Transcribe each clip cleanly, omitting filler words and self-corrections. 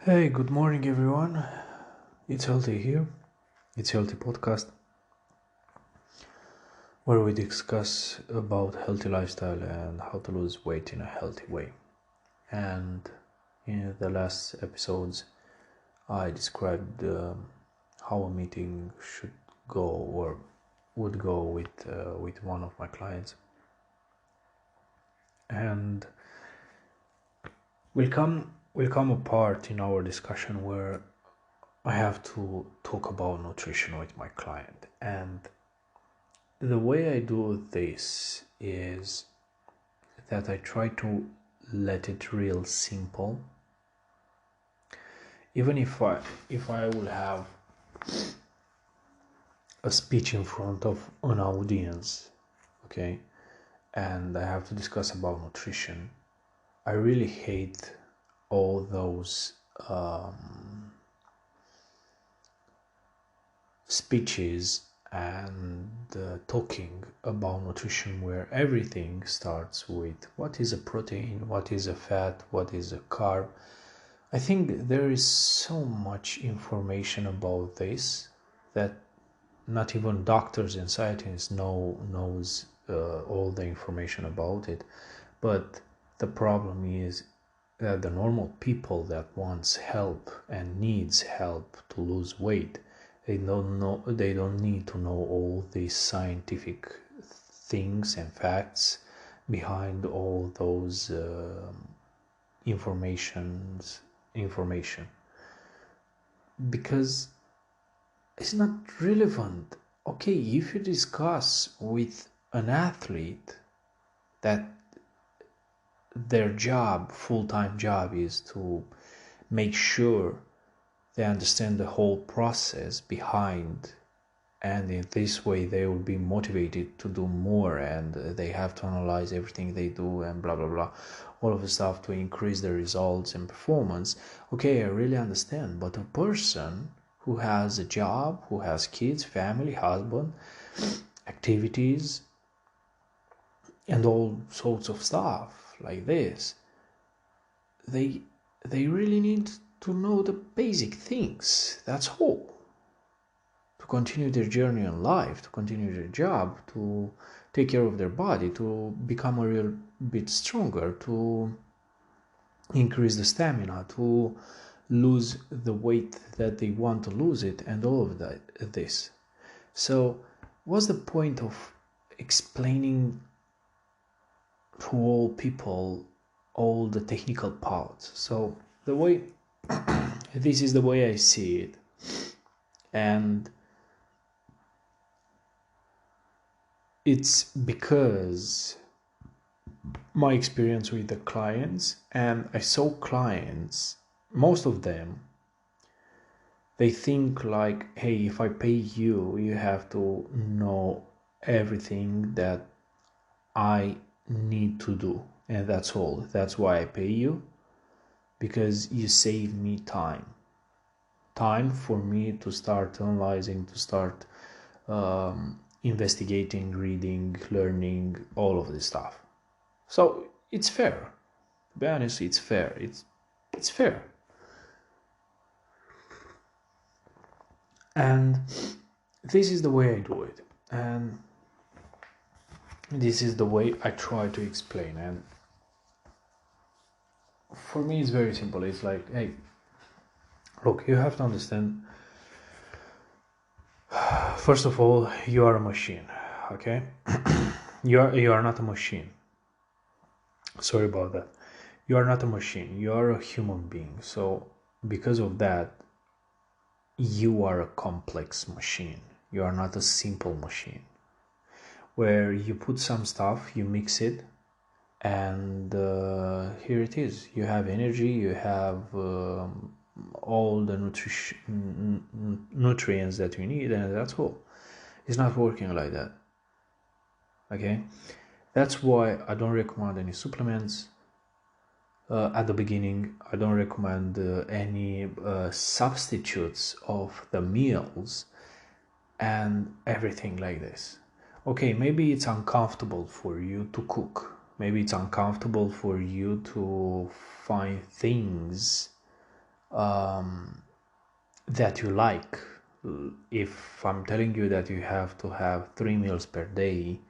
Hey, good morning, everyone. It's Healthy here. It's Healthy Podcast, where we discuss about healthy lifestyle and how to lose weight in a healthy way. And in the last episodes, I described how a meeting should go or would go with one of my clients, and will come a part in our discussion where I have to talk about nutrition with my client. And the way I do this is that I try to let it real simple. Even if I will have a speech in front of an audience, okay, and I have to discuss about nutrition, I really hate all those speeches and talking about nutrition where everything starts with what is a protein, what is a fat, what is a carb. I think there is so much information about this that not even doctors and scientists knows all the information about it. But the problem is that the normal people that wants help and needs help to lose weight, they don't need to know all these scientific things and facts behind all those information, because it's not relevant. Okay, if you discuss with an athlete that their full-time job is to make sure they understand the whole process behind, and in this way they will be motivated to do more, and they have to analyze everything they do and blah blah blah, all of the stuff to increase their results and performance. Okay, I really understand. But a person who has a job, who has kids, family, husband, activities, and all sorts of stuff like this, they really need to know the basic things. That's all. To continue their journey in life, to continue their job, to take care of their body, to become a real bit stronger, to increase the stamina, to lose the weight that they want to lose it, and all of this. So what's the point of explaining to all people all the technical parts? So the way this is the way I see it. And it's because my experience with the clients, and I saw clients, most of them, they think like, hey, if I pay you, you have to know everything that I need to do, and that's all. That's why I pay you, because you save me time for me to start analyzing, to start investigating, reading, learning, all of this stuff. So it's fair. To be honest, it's fair. It's fair. And this is the way I do it, and this is the way I try to explain. And for me, it's very simple. It's like, hey, look, you have to understand. First of all, you are a machine, okay? you are not a machine. Sorry about that. You are not a machine. You are a human being. So because of that, you are a complex machine. You are not a simple machine where you put some stuff, you mix it, and here it is. You have energy, you have all the nutrients that you need, and that's all. It's not working like that. Okay, that's why I don't recommend any supplements at the beginning. I don't recommend any substitutes of the meals and everything like this. Okay, maybe it's uncomfortable for you to cook. Maybe it's uncomfortable for you to find things that you like. If I'm telling you that you have to have 3 meals per day,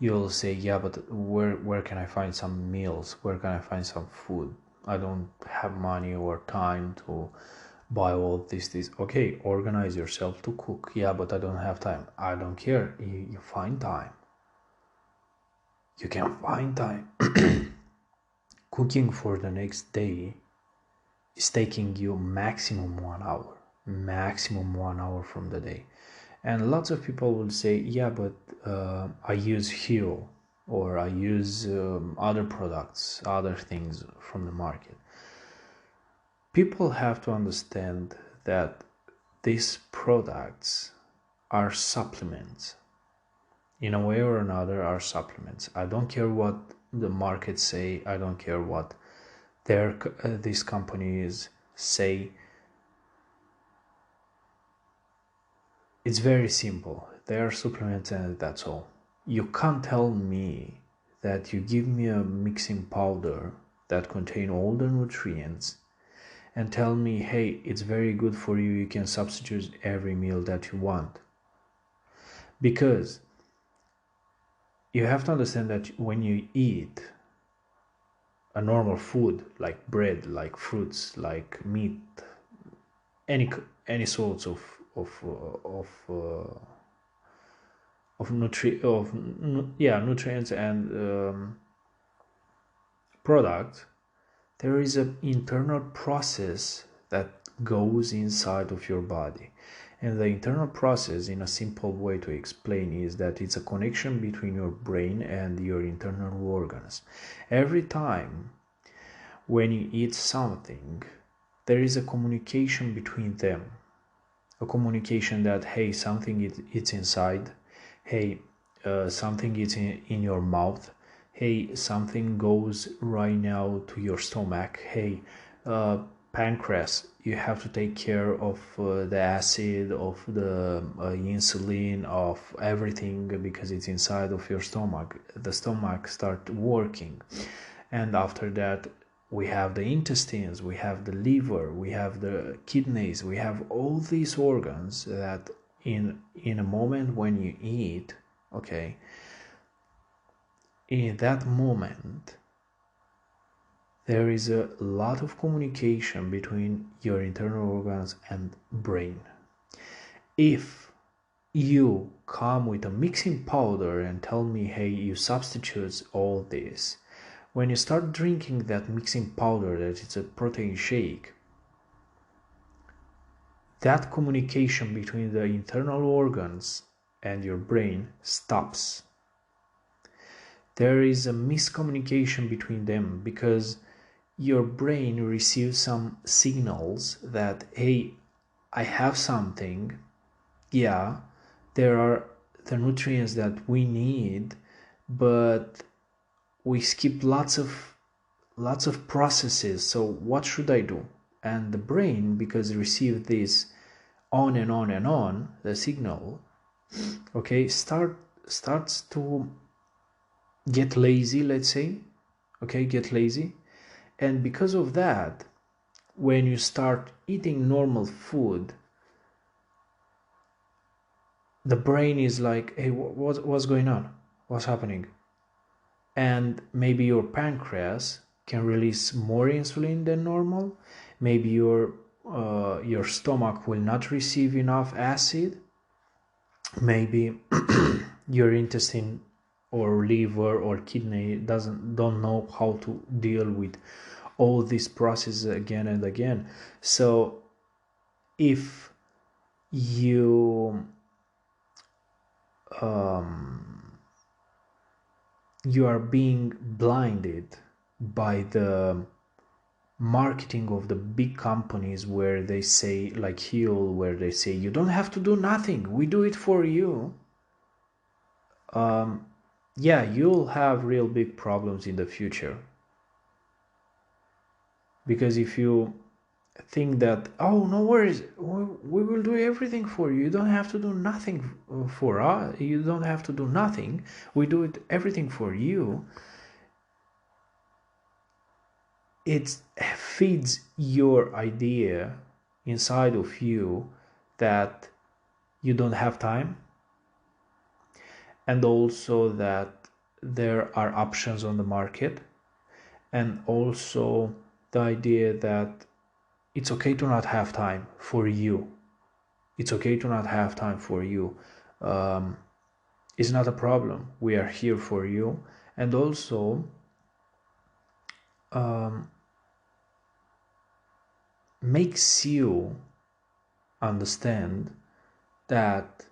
you'll say, yeah, but where can I find some meals? Where can I find some food? I don't have money or time to buy all this. Okay, organize yourself to cook. Yeah, but I don't have time. I don't care. You find time. You can find time. Cooking for the next day is taking you maximum 1 hour. Maximum 1 hour from the day. And lots of people will say, yeah, but I use Hero, or I use other products, other things from the market. People have to understand that these products are supplements. In a way or another, are supplements. I don't care what the markets say. I don't care what these companies say. It's very simple. They are supplements and that's all. You can't tell me that you give me a mixing powder that contain all the nutrients and tell me, hey, it's very good for you. You can substitute every meal that you want. Because you have to understand that when you eat a normal food like bread, like fruits, like meat, any sorts of nutrients and products, there is an internal process that goes inside of your body. And the internal process, in a simple way to explain, is that it's a connection between your brain and your internal organs. Every time when you eat something, there is a communication between them. A communication that, hey, something it's inside. Hey, something is in your mouth. Hey, something goes right now to your stomach. Hey, pancreas, you have to take care of the acid, of the insulin, of everything, because it's inside of your stomach. The stomach start working, and after that we have the intestines, we have the liver, we have the kidneys, we have all these organs that in a moment when you eat, okay, in that moment there is a lot of communication between your internal organs and brain. If you come with a mixing powder and tell me, hey, you substitute all this, when you start drinking that mixing powder, that it's a protein shake, that communication between the internal organs and your brain stops. There is a miscommunication between them because your brain receives some signals that, hey, I have something. Yeah, there are the nutrients that we need, but we skip lots of processes. So what should I do? And the brain, because it received this on and on and on, the signal, okay, starts to get lazy, let's say, okay, get lazy. And because of that, when you start eating normal food, the brain is like, hey, what's going on? What's happening? And maybe your pancreas can release more insulin than normal. Maybe your stomach will not receive enough acid. Maybe your intestine or liver or kidney don't know how to deal with all these processes again and again. So if you you are being blinded by the marketing of the big companies, where they say, like Heal, where they say you don't have to do nothing, we do it for you, yeah, you'll have real big problems in the future. Because if you think that, oh, no worries, we will do everything for you, you don't have to do nothing for us, you don't have to do nothing, we do it everything for you, it feeds your idea inside of you that you don't have time, and also that there are options on the market, and also the idea that it's okay to not have time for you. It's okay to not have time for you. It's not a problem. We are here for you. And also, makes you understand that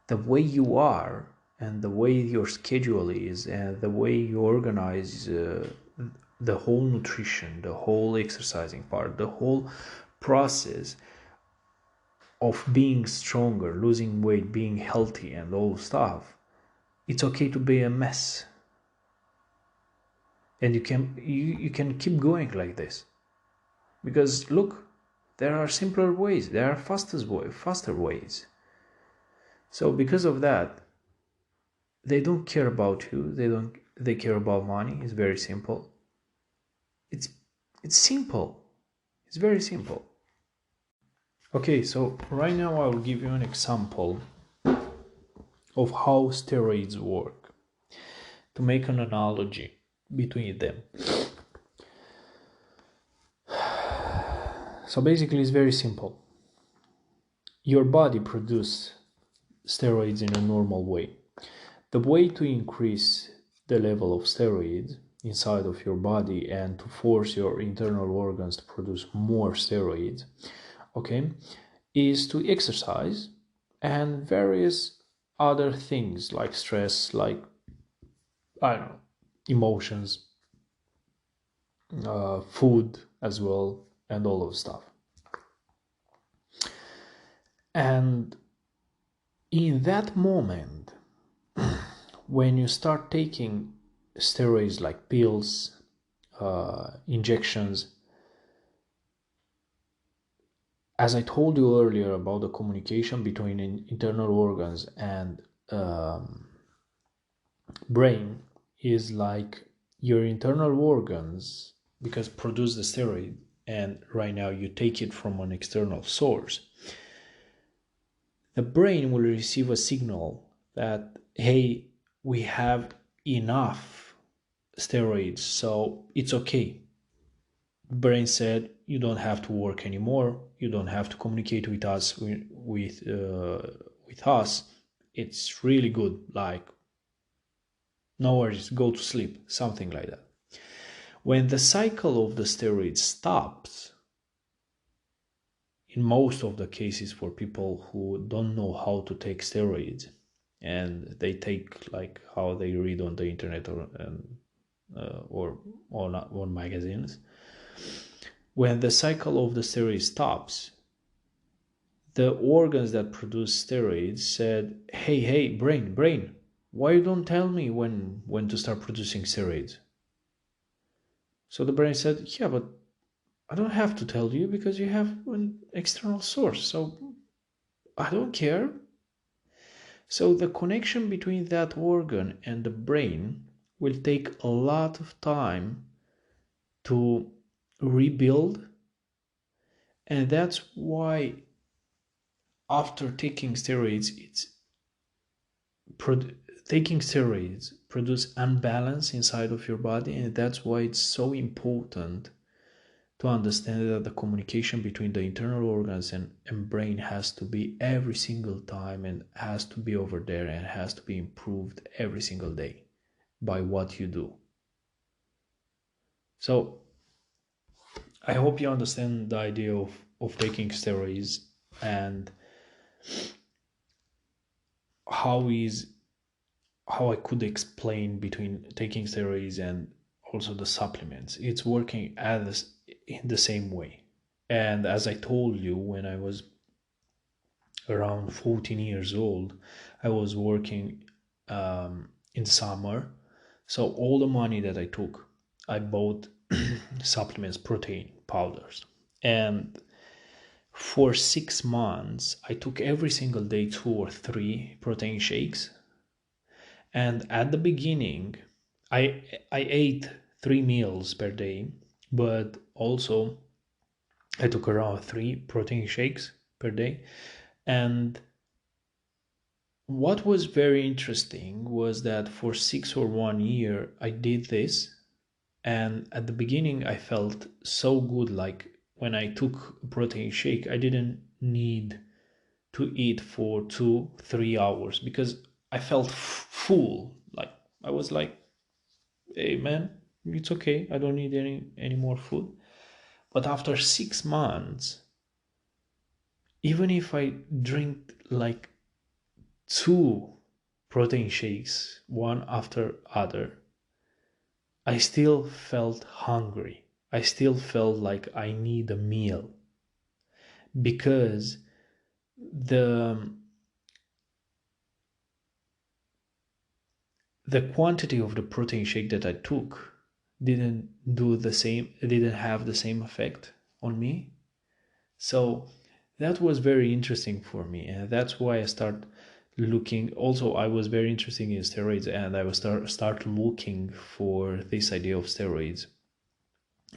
the way you are and the way your schedule is and the way you organize the whole nutrition, the whole exercising part, the whole process of being stronger, losing weight, being healthy, and all stuff, it's okay to be a mess. And you can keep going like this, because look, there are simpler ways, there are faster ways. So because of that, they don't care about you, they care about money. It's very simple. It's simple. It's very simple. Okay, so right now I will give you an example of how steroids work, to make an analogy between them. So basically it's very simple. Your body produces steroids in a normal way. The way to increase the level of steroids inside of your body and to force your internal organs to produce more steroids, okay, is to exercise and various other things like stress, like, I don't know, emotions, food as well, and all of stuff. And in that moment, when you start taking steroids like pills, injections, as I told you earlier about the communication between internal organs and brain, is like your internal organs, because produce the steroid, and right now you take it from an external source, the brain will receive a signal that, hey, we have enough steroids, so it's okay. Brain said, you don't have to work anymore, you don't have to communicate with us, with us. It's really good, like, no worries, go to sleep, something like that. When the cycle of the steroids stops, in most of the cases for people who don't know how to take steroids, and they take like how they read on the internet or on magazines, when the cycle of the steroids stops, the organs that produce steroids said, hey, brain, why you don't tell me when to start producing steroids? So the brain said, yeah, but I don't have to tell you because you have an external source, so I don't care. So the connection between that organ and the brain will take a lot of time to rebuild, and that's why after taking steroids, taking steroids produce unbalance inside of your body, and that's why it's so important to understand that the communication between the internal organs and brain has to be every single time, and has to be over there, and has to be improved every single day by what you do. So I hope you understand the idea of taking steroids, and how I could explain between taking steroids and also the supplements. It's working in the same way. And as I told you, when I was around 14 years old, I was working in summer. So all the money that I took, I bought supplements, protein powders. And for 6 months, I took every single day 2 or 3 protein shakes. And at the beginning, I ate 3 meals per day, but also I took around 3 protein shakes per day. And what was very interesting was that for 1 year I did this, and at the beginning I felt so good. Like when I took a protein shake, I didn't need to eat for 2-3 hours because I felt full. Like I was like, hey man, it's okay, I don't need any more food. But after 6 months, even if I drink like 2 protein shakes one after other, I still felt hungry. I still felt like I need a meal, because the the quantity of the protein shake that I took didn't have the same effect on me. So that was very interesting for me, and that's why I start looking. Also, I was very interested in steroids, and I was start looking for this idea of steroids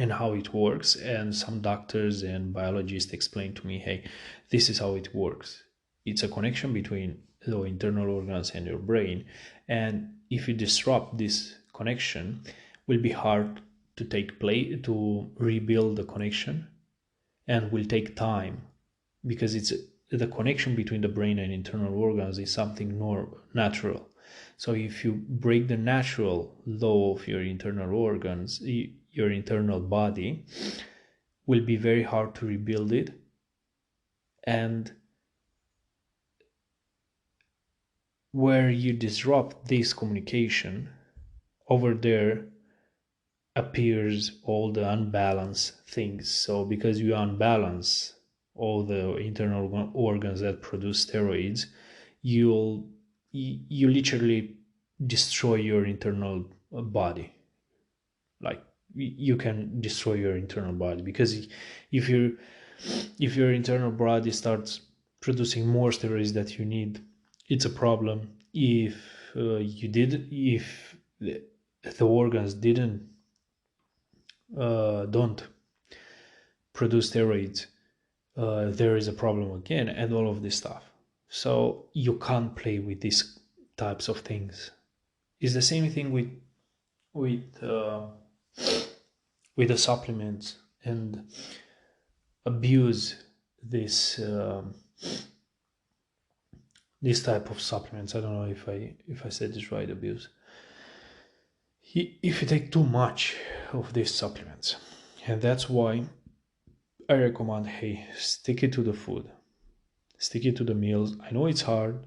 and how it works. And some doctors and biologists explained to me, hey, this is how it works. It's a connection between the internal organs and your brain, and if you disrupt this connection, will be hard to to rebuild the connection, and will take time, because it's the connection between the brain and internal organs is something natural. So if you break the natural law of your internal organs, your internal body will be very hard to rebuild it. And where you disrupt this communication, over there appears all the unbalanced things. So because you unbalance all the internal organs that produce steroids, you literally destroy your internal body. Like you can destroy your internal body, because if you if your internal body starts producing more steroids that you need, it's a problem. If the organs didn't don't produce steroids, there is a problem again, and all of this stuff. So you can't play with these types of things. It's the same thing with uh, with the supplements, and abuse this this type of supplements. I don't know if I said this right. Abuse. If you take too much of these supplements, and that's why I recommend, hey, stick it to the food, stick it to the meals. I know it's hard,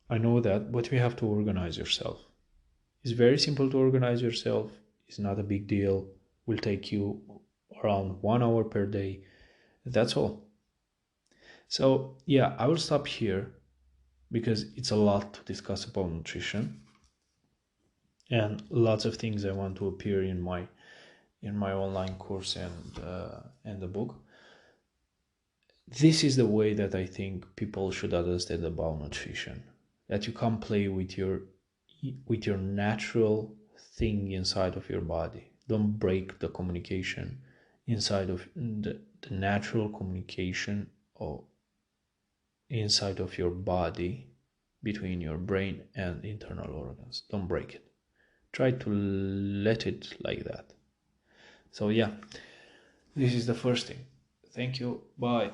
I know that, but you have to organize yourself. It's very simple to organize yourself. It's not a big deal. Will take you around 1 hour per day. That's all. So yeah, I will stop here, because it's a lot to discuss about nutrition, and lots of things I want to appear in my online course and the book. This is the way that I think people should understand about nutrition. That you can't play with your natural thing inside of your body. Don't break the communication inside of the natural communication, or inside of your body, between your brain and internal organs. Don't break it. Try to let it like that. So yeah, this is the first thing. Thank you. Bye.